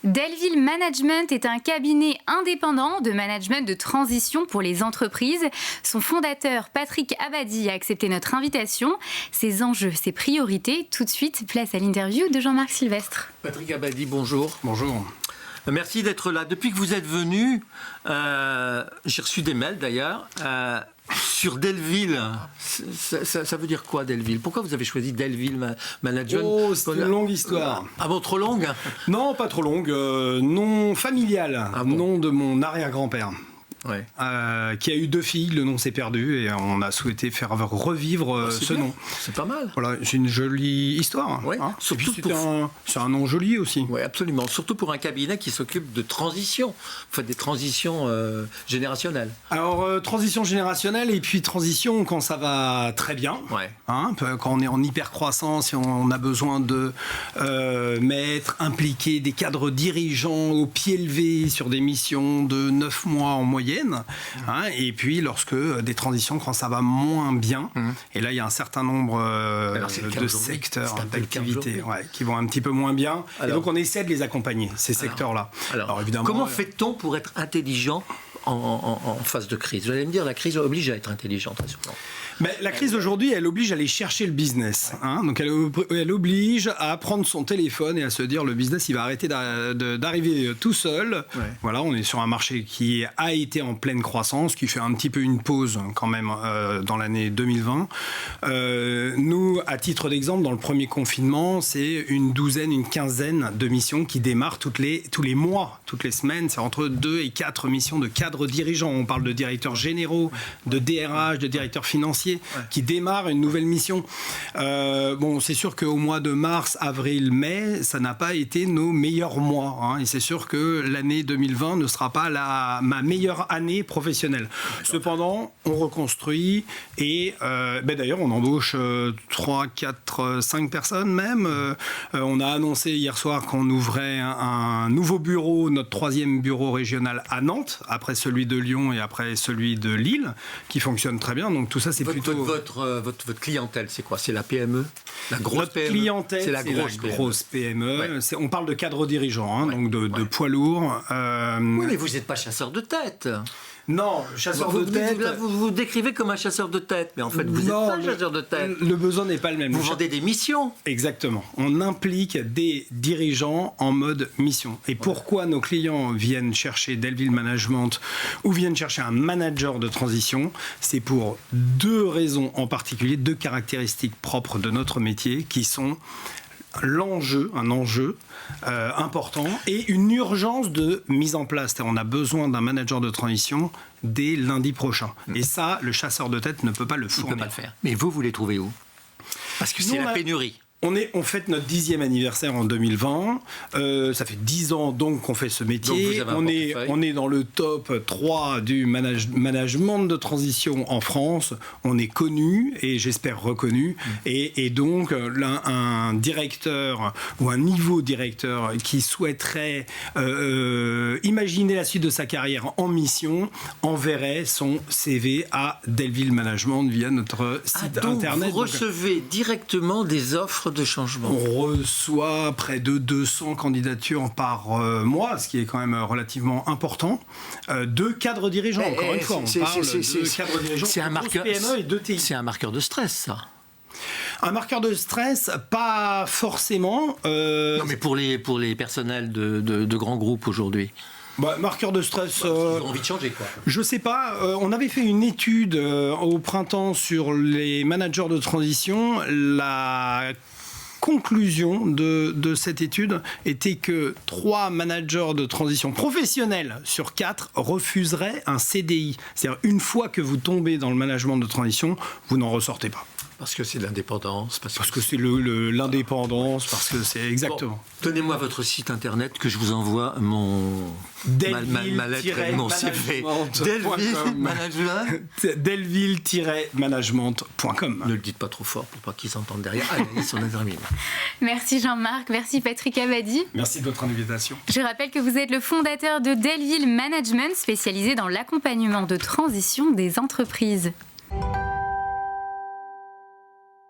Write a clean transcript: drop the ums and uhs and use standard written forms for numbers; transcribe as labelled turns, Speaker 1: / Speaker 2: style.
Speaker 1: Delville Management est un cabinet indépendant de management de transition pour les entreprises. Son fondateur, Patrick Abadie, a accepté notre invitation. Ses enjeux, ses priorités, tout de suite, place à l'interview de Jean-Marc Sylvestre.
Speaker 2: Patrick Abadie, bonjour.
Speaker 3: Bonjour.
Speaker 2: Merci d'être là. Depuis que vous êtes venu, j'ai reçu des mails d'ailleurs, sur Delville. Ça veut dire quoi, Delville? Pourquoi vous avez choisi Delville Management?
Speaker 3: Oh, c'est une longue histoire.
Speaker 2: Ah bon, trop longue?
Speaker 3: Non, pas trop longue. Nom familial.
Speaker 2: Ah bon.
Speaker 3: Nom de mon arrière-grand-père.
Speaker 2: Ouais.
Speaker 3: Qui a eu 2 filles, le nom s'est perdu et on a souhaité faire revivre ce
Speaker 2: bien.
Speaker 3: nom.
Speaker 2: C'est pas mal.
Speaker 3: Voilà, c'est une jolie histoire.
Speaker 2: Ouais.
Speaker 3: Hein.
Speaker 2: Surtout
Speaker 3: Et puis c'est un nom joli aussi.
Speaker 2: Oui, absolument. Surtout pour un cabinet qui s'occupe de transition, enfin des transitions générationnelles.
Speaker 3: Alors, transition générationnelle et puis transition quand ça va très bien.
Speaker 2: Ouais.
Speaker 3: Hein, quand on est en hyper-croissance et on a besoin de impliquer des cadres dirigeants au pied levé sur des missions de 9 mois en moyenne. Hein, et puis lorsque des transitions quand ça va moins bien, et là il y a un certain nombre de secteurs d'activité qui vont un petit peu moins bien, et donc on essaie de les accompagner, ces secteurs-là.
Speaker 2: Alors
Speaker 3: évidemment,
Speaker 2: comment fait-on pour être intelligent en phase de crise? Vous allez me dire, la crise oblige à être intelligent, très souvent.
Speaker 3: Mais la crise aujourd'hui, elle oblige à aller chercher le business. Hein, donc elle oblige à prendre son téléphone et à se dire le business, il va arrêter d'arriver tout seul. Ouais. Voilà, on est sur un marché qui a été en pleine croissance, qui fait un petit peu une pause quand même dans l'année 2020. Nous, à titre d'exemple, dans le premier confinement, c'est une quinzaine de missions qui démarrent tous les mois, toutes les semaines. C'est entre 2 et 4 missions de cadres dirigeants. On parle de directeurs généraux, de DRH, de directeurs financiers, qui démarrent une nouvelle mission. Bon, c'est sûr qu'au mois de mars, avril, mai, ça n'a pas été nos meilleurs mois. Hein, et c'est sûr que l'année 2020 ne sera pas ma meilleure année professionnelle. Cependant, on reconstruit et d'ailleurs, on embauche 3, 4, 5 personnes même. On a annoncé hier soir qu'on ouvrait un nouveau bureau, notre 3e bureau régional à Nantes, après celui de Lyon et après celui de Lille, qui fonctionne très bien. Donc tout ça, c'est plutôt...
Speaker 2: Votre clientèle, c'est quoi? C'est la PME? La grosse
Speaker 3: notre
Speaker 2: PME?
Speaker 3: Clientèle,
Speaker 2: c'est la grosse
Speaker 3: PME.
Speaker 2: Ouais.
Speaker 3: On parle de cadres dirigeants, hein, donc de poids lourds.
Speaker 2: Oui, mais vous n'êtes pas chasseur de tête.
Speaker 3: Non, chasseur de tête...
Speaker 2: Vous vous décrivez comme un chasseur de tête, mais en fait, vous n'êtes pas chasseur de tête.
Speaker 3: Le besoin n'est pas le même.
Speaker 2: Vous vendez des missions.
Speaker 3: Exactement. On implique des dirigeants en mode mission. Et pourquoi nos clients viennent chercher Delville Management ou viennent chercher un manager de transition? C'est pour 2 raisons en particulier, 2 caractéristiques propres de notre métier qui sont un enjeu important et une urgence de mise en place. On a besoin d'un manager de transition dès lundi prochain. Et ça, le chasseur de tête ne peut pas le fournir.
Speaker 2: Il ne peut pas le faire. Mais vous les trouvez où? Parce que c'est la pénurie.
Speaker 3: On fête notre 10e anniversaire en 2020. Ça fait 10 ans donc qu'on fait ce métier. On est dans le top 3 du management de transition en France. On est connu et j'espère reconnu. Et donc un directeur ou un niveau directeur qui souhaiterait imaginer la suite de sa carrière en mission enverrait son CV à Delville Management via notre site internet.
Speaker 2: Vous recevez directement des offres de changement.
Speaker 3: On reçoit près de 200 candidatures par mois, ce qui est quand même relativement important. 2 cadres dirigeants, encore une fois. On parle de cadres dirigeants.
Speaker 2: C'est un marqueur,
Speaker 3: PME et 2 TI.
Speaker 2: C'est un marqueur de stress, ça.
Speaker 3: Un marqueur de stress, pas forcément.
Speaker 2: Non, mais pour les personnels de grands groupes aujourd'hui.
Speaker 3: Marqueur de stress.
Speaker 2: Ils ont envie de changer, quoi.
Speaker 3: Je sais pas. On avait fait une étude au printemps sur les managers de transition. La conclusion de cette étude était que 3 managers de transition professionnels sur 4 refuseraient un CDI. C'est-à-dire, une fois que vous tombez dans le management de transition, vous n'en ressortez pas.
Speaker 2: Parce que c'est de l'indépendance.
Speaker 3: Parce que c'est l'indépendance, parce que c'est exactement.
Speaker 2: Bon, donnez-moi votre site internet que je vous envoie ma lettre et mon CV.
Speaker 3: Delville-management.com.
Speaker 2: Ne le dites pas trop fort pour pas qu'ils s'entendent derrière. Allez, on a terminé.
Speaker 1: Merci Jean-Marc, merci Patrick Abadie.
Speaker 3: Merci de votre invitation.
Speaker 1: Je rappelle que vous êtes le fondateur de Delville Management, spécialisé dans l'accompagnement de transition des entreprises.